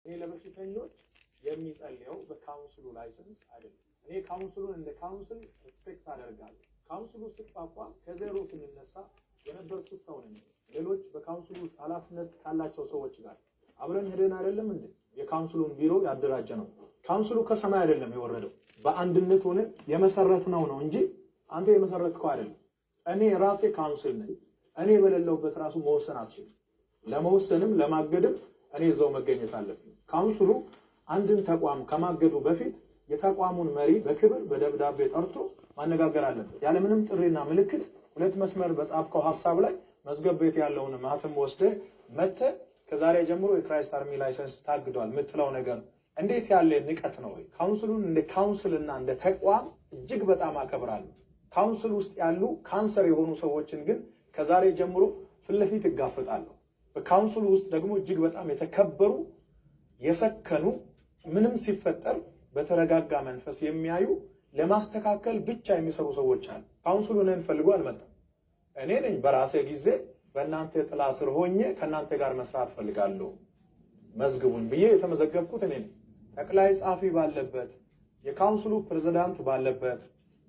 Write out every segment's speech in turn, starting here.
እኔ ለበሽተኞች የሚጸልየው በካውንስሉ ላይሰንስ አይደለም። እኔ ካውንስሉን እንደ ካውንስል ሪስፔክት አደርጋለሁ። ካውንስሉ ሲቋቋም ከዜሮ ስንነሳ የነበርኩት ሰው ነኝ። ሌሎች በካውንስሉ ኃላፊነት ካላቸው ሰዎች ጋር አብረን ሄደን አይደለም እንዴ የካውንስሉን ቢሮ ያደራጀ ነው። ካውንስሉ ከሰማይ አይደለም የወረደው፣ በአንድነት ሆነን የመሰረትነው ነው እንጂ አንተ የመሰረትከው አይደለም። እኔ ራሴ ካውንስል ነኝ። እኔ በሌለውበት ራሱ መወሰን አትችልም። ለመወሰንም ለማገድም እኔ እዛው መገኘት አለብኝ። ካውንስሉ አንድን ተቋም ከማገዱ በፊት የተቋሙን መሪ በክብር በደብዳቤ ጠርቶ ማነጋገር አለበት። ያለ ምንም ጥሪና ምልክት ሁለት መስመር በጻፍከው ሐሳብ ላይ መዝገብ ቤት ያለውን ማህተም ወስደህ መተህ ከዛሬ ጀምሮ የክራይስት አርሚ ላይሰንስ ታግዷል የምትለው ነገር እንዴት ያለ ንቀት ነው? ካውንስሉን እንደ ካውንስልና እንደ ተቋም እጅግ በጣም አከብራለሁ። ካውንስል ውስጥ ያሉ ካንሰር የሆኑ ሰዎችን ግን ከዛሬ ጀምሮ ፊት ለፊት እጋፈጣለሁ። በካውንስሉ ውስጥ ደግሞ እጅግ በጣም የተከበሩ የሰከኑ ምንም ሲፈጠር በተረጋጋ መንፈስ የሚያዩ ለማስተካከል ብቻ የሚሰሩ ሰዎች አሉ። ካውንስሉ እኔን ፈልጎ አልመጣም። እኔ ነኝ በራሴ ጊዜ በእናንተ ጥላ ስር ሆኜ ከእናንተ ጋር መስራት ፈልጋለሁ መዝግቡን ብዬ የተመዘገብኩት እኔ ነኝ። ጠቅላይ ጻፊ ባለበት፣ የካውንስሉ ፕሬዝዳንት ባለበት፣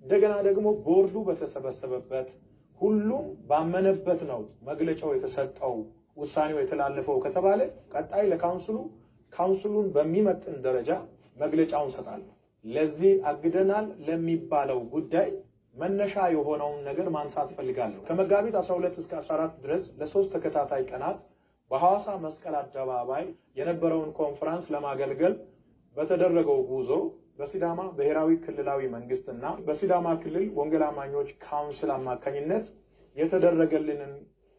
እንደገና ደግሞ ቦርዱ በተሰበሰበበት ሁሉም ባመነበት ነው መግለጫው የተሰጠው ውሳኔው የተላለፈው ከተባለ ቀጣይ ለካውንስሉ ካውንስሉን በሚመጥን ደረጃ መግለጫውን ሰጣለሁ። ለዚህ አግደናል ለሚባለው ጉዳይ መነሻ የሆነውን ነገር ማንሳት ፈልጋለሁ። ከመጋቢት 12 እስከ 14 ድረስ ለሶስት ተከታታይ ቀናት በሐዋሳ መስቀል አደባባይ የነበረውን ኮንፈረንስ ለማገልገል በተደረገው ጉዞ በሲዳማ ብሔራዊ ክልላዊ መንግስትና በሲዳማ ክልል ወንጌል አማኞች ካውንስል አማካኝነት የተደረገልንን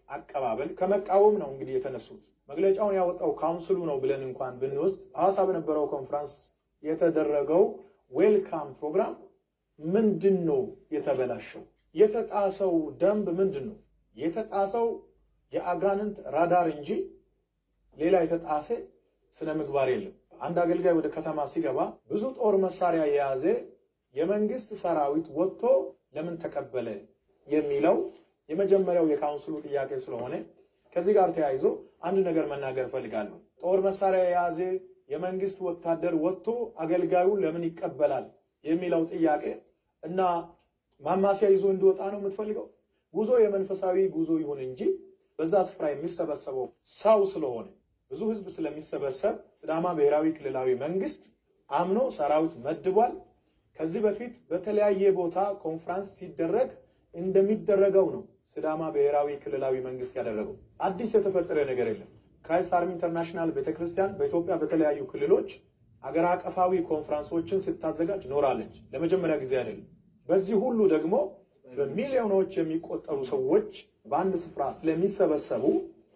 አቀባበል ከመቃወም ነው እንግዲህ የተነሱት። መግለጫውን ያወጣው ካውንስሉ ነው ብለን እንኳን ብንወስድ ሐዋሳ በነበረው ኮንፈረንስ የተደረገው ዌልካም ፕሮግራም ምንድነው የተበላሸው? የተጣሰው ደንብ ምንድነው? የተጣሰው የአጋንንት ራዳር እንጂ ሌላ የተጣሰ ስነ ምግባር የለም። አንድ አገልጋይ ወደ ከተማ ሲገባ ብዙ ጦር መሳሪያ የያዘ የመንግስት ሰራዊት ወጥቶ ለምን ተቀበለ የሚለው የመጀመሪያው የካውንስሉ ጥያቄ ስለሆነ ከዚህ ጋር ተያይዞ አንድ ነገር መናገር ፈልጋለሁ። ጦር መሳሪያ የያዘ የመንግስት ወታደር ወጥቶ አገልጋዩ ለምን ይቀበላል የሚለው ጥያቄ እና ማማሲያ ይዞ እንዲወጣ ነው የምትፈልገው? ጉዞ የመንፈሳዊ ጉዞ ይሁን እንጂ በዛ ስፍራ የሚሰበሰበው ሰው ስለሆነ ብዙ ህዝብ ስለሚሰበሰብ ሲዳማ ብሔራዊ ክልላዊ መንግስት አምኖ ሰራዊት መድቧል። ከዚህ በፊት በተለያየ ቦታ ኮንፈረንስ ሲደረግ እንደሚደረገው ነው ሲዳማ ብሔራዊ ክልላዊ መንግስት ያደረገው። አዲስ የተፈጠረ ነገር የለም። ክራይስት አርሚ ኢንተርናሽናል ቤተክርስቲያን በኢትዮጵያ በተለያዩ ክልሎች አገር አቀፋዊ ኮንፈረንሶችን ስታዘጋጅ ኖራለች። ለመጀመሪያ ጊዜ አይደለም። በዚህ ሁሉ ደግሞ በሚሊዮኖች የሚቆጠሩ ሰዎች በአንድ ስፍራ ስለሚሰበሰቡ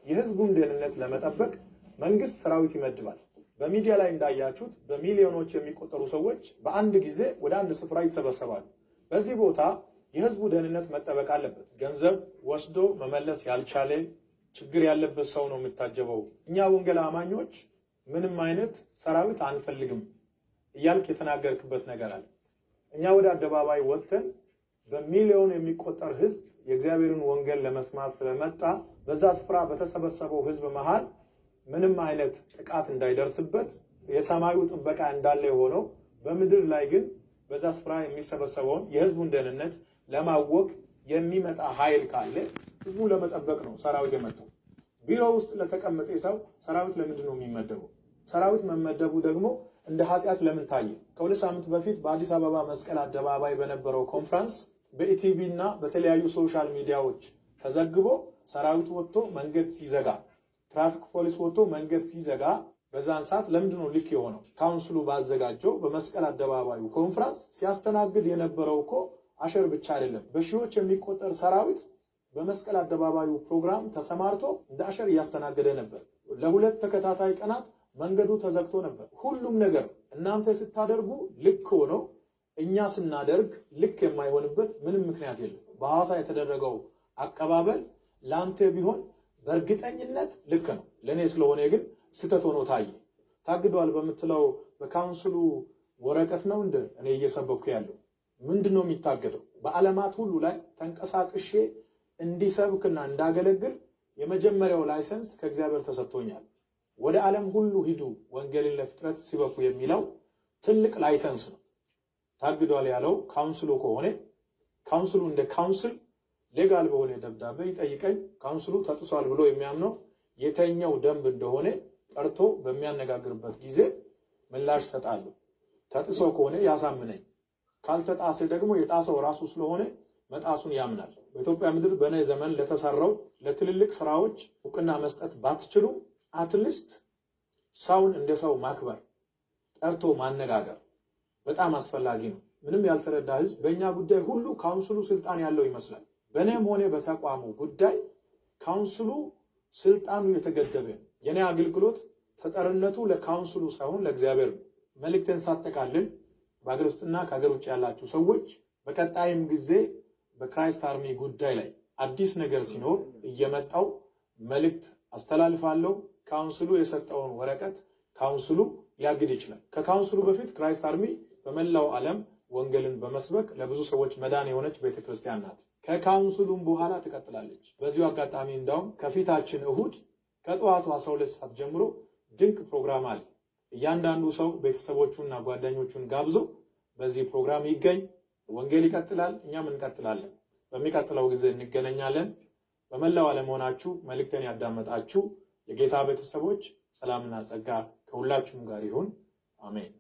የህዝቡን ደህንነት ለመጠበቅ መንግስት ሰራዊት ይመድባል። በሚዲያ ላይ እንዳያችሁት በሚሊዮኖች የሚቆጠሩ ሰዎች በአንድ ጊዜ ወደ አንድ ስፍራ ይሰበሰባሉ። በዚህ ቦታ የህዝቡ ደህንነት መጠበቅ አለበት። ገንዘብ ወስዶ መመለስ ያልቻለ ችግር ያለበት ሰው ነው የሚታጀበው። እኛ ወንጌል አማኞች ምንም አይነት ሰራዊት አንፈልግም እያልክ የተናገርክበት ነገር አለ። እኛ ወደ አደባባይ ወጥተን በሚሊዮን የሚቆጠር ህዝብ የእግዚአብሔርን ወንጌል ለመስማት ስለመጣ በዛ ስፍራ በተሰበሰበው ህዝብ መሃል ምንም አይነት ጥቃት እንዳይደርስበት የሰማዩ ጥበቃ እንዳለ ሆነው በምድር ላይ ግን በዛ ስፍራ የሚሰበሰበውን የህዝቡን ደህንነት ለማወቅ የሚመጣ ኃይል ካለ ህዝቡን ለመጠበቅ ነው ሰራዊት የመጣው። ቢሮ ውስጥ ለተቀመጠ ሰው ሰራዊት ለምንድን ነው የሚመደበው? ሰራዊት መመደቡ ደግሞ እንደ ኃጢአት ለምን ታየ? ከሁለት ሳምንት በፊት በአዲስ አበባ መስቀል አደባባይ በነበረው ኮንፈረንስ በኢቲቪ እና በተለያዩ ሶሻል ሚዲያዎች ተዘግቦ ሰራዊት ወጥቶ መንገድ ሲዘጋ፣ ትራፊክ ፖሊስ ወጥቶ መንገድ ሲዘጋ በዛን ሰዓት ለምንድን ነው ልክ የሆነው? ካውንስሉ ባዘጋጀው በመስቀል አደባባዩ ኮንፈረንስ ሲያስተናግድ የነበረው እኮ አሸር ብቻ አይደለም። በሺዎች የሚቆጠር ሰራዊት በመስቀል አደባባዩ ፕሮግራም ተሰማርቶ እንደ አሸር እያስተናገደ ነበር። ለሁለት ተከታታይ ቀናት መንገዱ ተዘግቶ ነበር። ሁሉም ነገር እናንተ ስታደርጉ ልክ ሆኖ እኛ ስናደርግ ልክ የማይሆንበት ምንም ምክንያት የለም። በሐዋሳ የተደረገው አቀባበል ላንተ ቢሆን በእርግጠኝነት ልክ ነው። ለኔ ስለሆነ ግን ስተት ሆኖ ታየ። ታግዷል በመትለው በካውንስሉ ወረቀት ነው እንደ እኔ እየሰበኩ ያለው ምንድነው የሚታገደው? በዓለማት ሁሉ ላይ ተንቀሳቅሼ እንዲሰብክና እንዳገለግል የመጀመሪያው ላይሰንስ ከእግዚአብሔር ተሰጥቶኛል። ወደ ዓለም ሁሉ ሂዱ ወንጌልን ለፍጥረት ሲበኩ የሚለው ትልቅ ላይሰንስ ነው። ታግዷል ያለው ካውንስሉ ከሆነ ካውንስሉ እንደ ካውንስል ሌጋል በሆነ ደብዳቤ ይጠይቀኝ ካውንስሉ ተጥሷል ብሎ የሚያምነው የተኛው ደንብ እንደሆነ ጠርቶ በሚያነጋግርበት ጊዜ ምላሽ ሰጣሉ። ተጥሶ ከሆነ ያሳምነኝ፣ ካልተጣሰ ደግሞ የጣሰው ራሱ ስለሆነ መጣሱን ያምናል። በኢትዮጵያ ምድር በነ ዘመን ለተሰራው ለትልልቅ ስራዎች እውቅና መስጠት ባትችሉ አትሊስት ሰውን እንደ ሰው ማክበር ጠርቶ ማነጋገር በጣም አስፈላጊ ነው። ምንም ያልተረዳ ህዝብ በእኛ ጉዳይ ሁሉ ካውንስሉ ስልጣን ያለው ይመስላል። በእኔም ሆነ በተቋሙ ጉዳይ ካውንስሉ ስልጣኑ የተገደበ ነው። የኔ አገልግሎት ተጠርነቱ ለካውንስሉ ሳይሆን ለእግዚአብሔር ነው። መልእክትን ሳጠቃልል በአገር ውስጥና ከሀገር ውጭ ያላችሁ ሰዎች በቀጣይም ጊዜ በክራይስት አርሚ ጉዳይ ላይ አዲስ ነገር ሲኖር እየመጣው መልእክት አስተላልፋለሁ። ካውንስሉ የሰጠውን ወረቀት ካውንስሉ ሊያግድ ይችላል። ከካውንስሉ በፊት ክራይስት አርሚ በመላው ዓለም ወንጌልን በመስበክ ለብዙ ሰዎች መዳን የሆነች ቤተክርስቲያን ናት። ከካውንስሉም በኋላ ትቀጥላለች። በዚሁ አጋጣሚ እንዳውም ከፊታችን እሁድ ከጠዋቱ 12 ሰዓት ጀምሮ ድንቅ ፕሮግራም አለ። እያንዳንዱ ሰው ቤተሰቦቹና ጓደኞቹን ጋብዞ በዚህ ፕሮግራም ይገኝ። ወንጌል ይቀጥላል፣ እኛም እንቀጥላለን። በሚቀጥለው ጊዜ እንገናኛለን። በመላው ዓለም ሆናችሁ መልእክቴን ያዳመጣችሁ የጌታ ቤተሰቦች ሰላምና ጸጋ ከሁላችሁም ጋር ይሁን። አሜን።